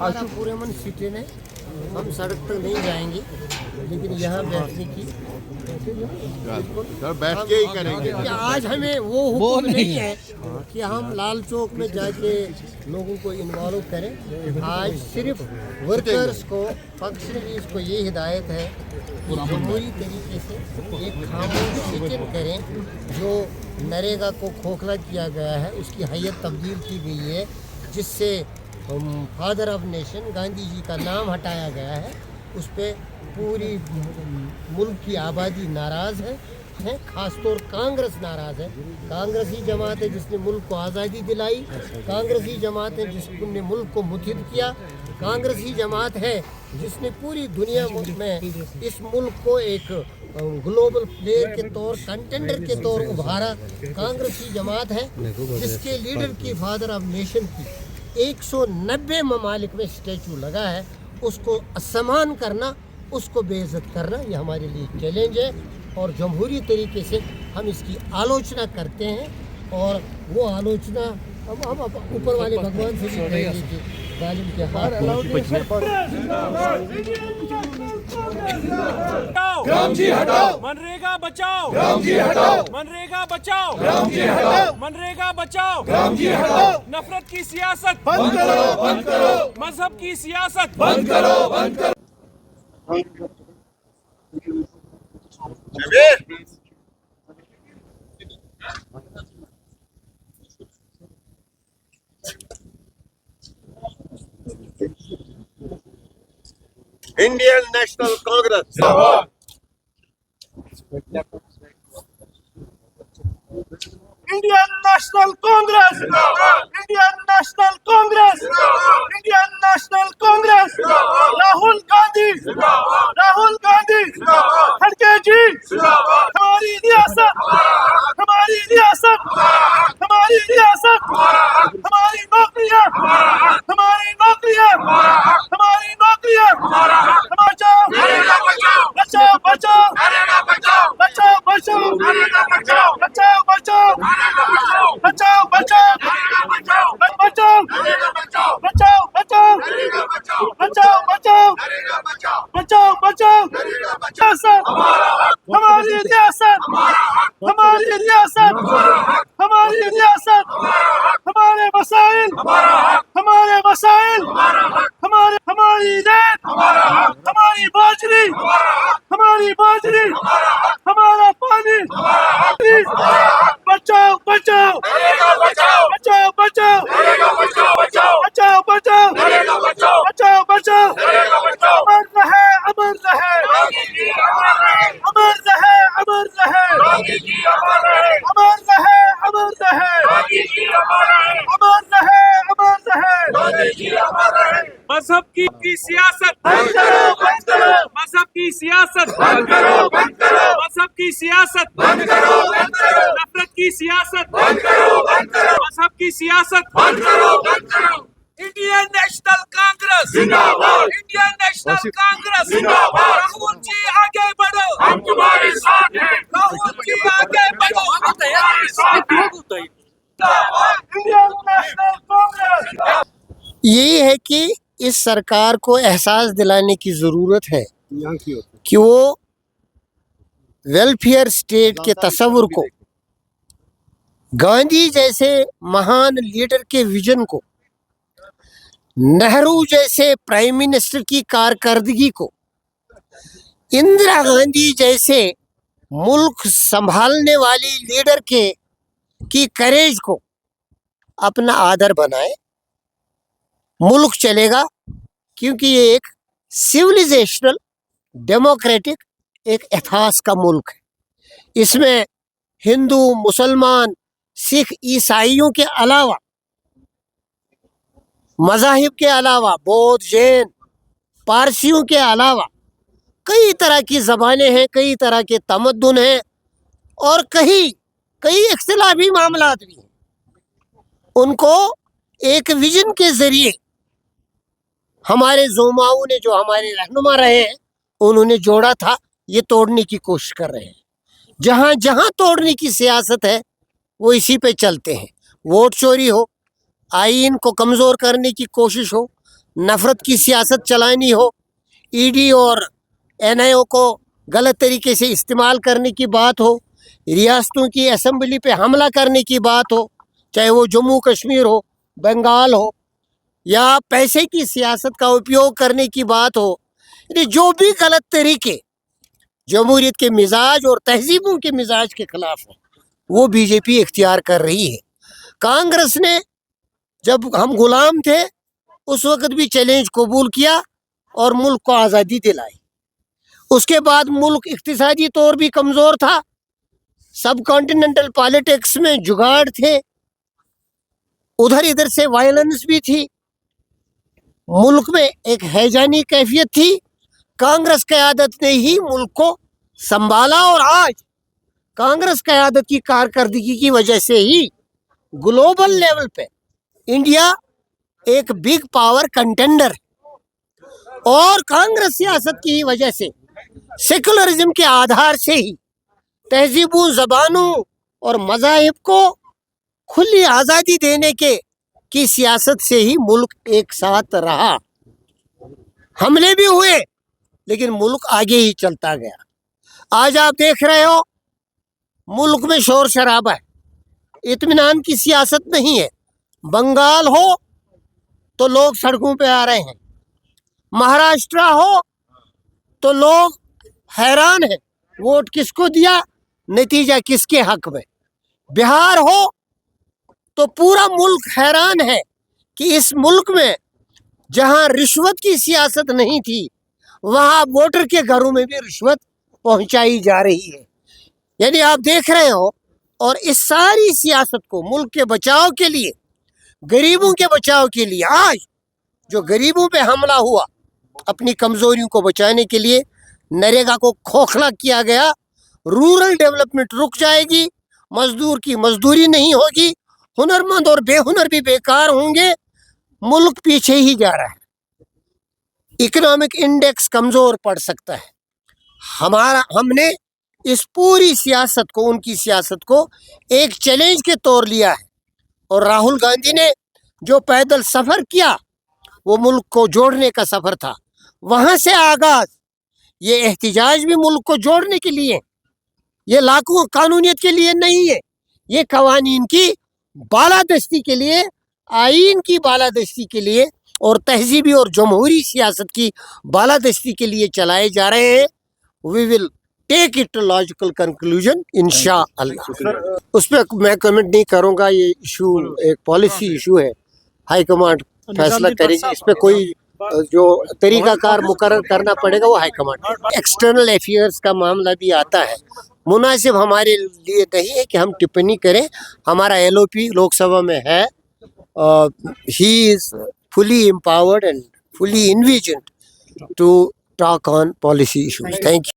हमारा पुरअमन सिटी में हम सड़क पर नहीं जाएंगे, लेकिन यहाँ बैठने की सर बैठ के ही करेंगे। कि आज हमें वो हुक्म नहीं है कि हम लाल चौक में जाके लोगों को इन्वॉल्व करें। आज सिर्फ वर्कर्स को, फंक्शनरीज को ये हिदायत है कि जमहूरी तरीके से एक खामोश सिटिंग करें। जो नरेगा को खोखला किया गया है उसकी हैयत तब्दील की गई है, जिससे father of nation Gandhi ji का नाम हटाया गया है। उस पर पूरी मुल्क की आबादी नाराज़ है, ख़ासतौर कांग्रेस नाराज़ है। कांग्रेस ही जमात है जिसने मुल्क को आज़ादी दिलाई, कांग्रेस ही जमात है जिसने मुल्क को मुत्हिद किया, कांग्रेस ही जमात है जिसने पूरी दुनिया में इस मुल्क को एक ग्लोबल प्लेयर के तौर, कंटेंडर के तौर उभारा। कांग्रेस ही जमात है जिसके लीडर की, फादर ऑफ नेशन की 190 ममालिक में स्टैचू लगा है। उसको असमान करना, उसको बेइज्जत करना, ये हमारे लिए चैलेंज है और जमहूरी तरीके से हम इसकी आलोचना करते हैं। और वो आलोचना हम ऊपर वाले भगवान से भी कहेंगे कि जालिम के हाथ राम जी हटाओ, मनरेगा बचाओ, राम जी हटाओ, मनरेगा बचाओ, राम जी हटाओ, मनरेगा बचाओ, राम जी हटाओ, नफरत की सियासत बंद करो, बंद करो, मजहब की सियासत बंद करो, बंद करो। Indian national Congress Indian national Congress, Indian national Congress, Indian national Congress, Rahul Gandhi, Rahul Gandhi, खड़गे जी, हमारी रियासत, हमारी रियासत, हमारी रियासत, हमारी नौकरियां, हमारी नौकरियां, हमारी नौकरियां, बचाओ, बचाओ, बचाओ, बचाओ, बचाओ, बचाओ, बचाओ, बचाओ, बचाओ, बचाओ, बचाओ, बचाओ, बचाओ, बचाओ, बचाओ, बचाओ, बचाओ, हमारी रियासत, हमारी रियासत, हमारी रियासत, हमारे मसाइल, हमारे मसाइल, हमारे, हमारी रेत, हमारी बाजरी, हमारी बाजरी, हमारा पानी, बचाओ, बचाओ, बचाओ, बचाओ, बचाओ, बचाओ, बचाओ, बचाओ, बचाओ, अमर रहे, अमर रहे, अमर रहे, अमर रहे, अमर रहे, अमर रहे, अमर रहे, अमर रहे। मजहब की सियासत बंद करो, बंद करो, मजहब की सियासत बंद करो, बंद करो, मजहब की सियासत बंद करो, बंद करो, नफरत की सियासत बंद करो, बंद करो, मजहब की सियासत बंद करो, बंद करो। इंडियन नेशनल कांग्रेस जिंदाबाद, इंडियन नेशनल कांग्रेस जिंदाबाद। राहुल जी आगे बढ़ो, हम तुम्हारे साथ हैं, राहुल जी आगे बढ़ो, हम तुम्हारे साथ हैं। Indian national Congress. यही है कि इस सरकार को एहसास दिलाने की ज़रूरत है कि वो वेलफेयर स्टेट के तस्वुर को, गांधी जैसे महान लीडर के विजन को, नेहरू जैसे प्राइम मिनिस्टर की कारकर्दगी को, इंदिरा गांधी जैसे मुल्क संभालने वाली लीडर की करेज को अपना आदर बनाए। मुल्क चलेगा, क्योंकि ये एक सिविलाइजेशनल डेमोक्रेटिक एक एथास का मुल्क है। इसमें हिंदू, मुसलमान, सिख, ईसाइयों के अलावा, मज़ाहिब के अलावा, बौद्ध, जैन, पारसियों के अलावा कई तरह की ज़बानें हैं, कई तरह के तमद्दुन हैं और कई इख्तिलाफी मामलात भी हैं। उनको एक विजन के ज़रिए हमारे ज़ोमाऊ ने, जो हमारे रहनुमा रहे हैं, उन्होंने जोड़ा था। ये तोड़ने की कोशिश कर रहे हैं। जहाँ जहाँ तोड़ने की सियासत है वो इसी पे चलते हैं। वोट चोरी हो, आईन को कमज़ोर करने की कोशिश हो, नफरत की सियासत चलानी हो, ईडी और एनआईओ को गलत तरीके से इस्तेमाल करने की बात हो, रियासतों की असम्बली पे हमला करने की बात हो, चाहे वो जम्मू कश्मीर हो, बंगाल हो, या पैसे की सियासत का उपयोग करने की बात हो, यानी जो भी गलत तरीके जमहूरियत के मिजाज और तहजीबों के मिजाज के खिलाफ है, वो बीजेपी इख्तियार कर रही है। कांग्रेस ने जब हम गुलाम थे उस वक्त भी चैलेंज कबूल किया और मुल्क को आज़ादी दिलाई। उसके बाद मुल्क इक्तिसादी तौर भी कमज़ोर था, सब कॉन्टिनेंटल पॉलिटिक्स में जुगाड़ थे, उधर इधर से वायलेंस भी थी, मुल्क में एक हैजानी कैफियत थी। कांग्रेस क़यादत ने ही मुल्क को संभाला और आज कांग्रेस क़यादत की कारकर्दगी की वजह से ही ग्लोबल लेवल पे इंडिया एक बिग पावर कंटेंडर है और कांग्रेस सियासत की वजह से सेकुलरिज्म के आधार से ही तहजीबों, ज़बानों और मज़ाहिब को खुली आज़ादी देने की सियासत से ही मुल्क एक साथ रहा। हमले भी हुए लेकिन मुल्क आगे ही चलता गया। आज आप देख रहे हो मुल्क में शोर शराबा है, इत्मीनान की सियासत नहीं है। बंगाल हो तो लोग सड़कों पे आ रहे हैं, महाराष्ट्र हो तो लोग हैरान हैं वोट किसको दिया, नतीजा किसके हक में। बिहार हो तो पूरा मुल्क हैरान है कि इस मुल्क में जहां रिश्वत की सियासत नहीं थी वहां वोटर के घरों में भी रिश्वत पहुंचाई जा रही है। यानी आप देख रहे हो, और इस सारी सियासत को मुल्क के बचाव के लिए, गरीबों के बचाव के लिए, आज जो गरीबों पे हमला हुआ अपनी कमजोरियों को बचाने के लिए नरेगा को खोखला किया गया, रूरल डेवलपमेंट रुक जाएगी, मजदूर की मजदूरी नहीं होगी, हुनरमंद और बेहुनर भी बेकार होंगे, मुल्क पीछे ही जा रहा है, इकोनॉमिक इंडेक्स कमज़ोर पड़ सकता है। हमने इस पूरी सियासत को, उनकी सियासत को एक चैलेंज के तौर लिया है और राहुल गांधी ने जो पैदल सफ़र किया वो मुल्क को जोड़ने का सफ़र था। वहाँ से आगाज़ ये एहतिजाज भी मुल्क को जोड़ने के लिए, ये लाखों कानूनियत के लिए नहीं है, ये कवानीन की बालादस्ती के लिए, आइन की बालादस्ती के लिए और तहजीबी और जमहूरी सियासत की बालादस्ती के लिए चलाए जा रहे हैं। We will take it to logical conclusion इंशाअल्लाह। उस पर मैं कमेंट नहीं करूँगा, ये इशू एक पॉलिसी इशू है, हाई कमांड फैसला करेगी, इस पर कोई जो तरीकाकार मुकर्रर करना पड़ेगा वो हाई कमांड। एक्सटर्नल अफेयर्स का मामला भी आता है, मुनासिब हमारे लिए नहीं है कि हम टिप्पणी करें। हमारा LOP लोकसभा में है, he is fully empowered and fully envisioned to talk on policy issues. Thank you.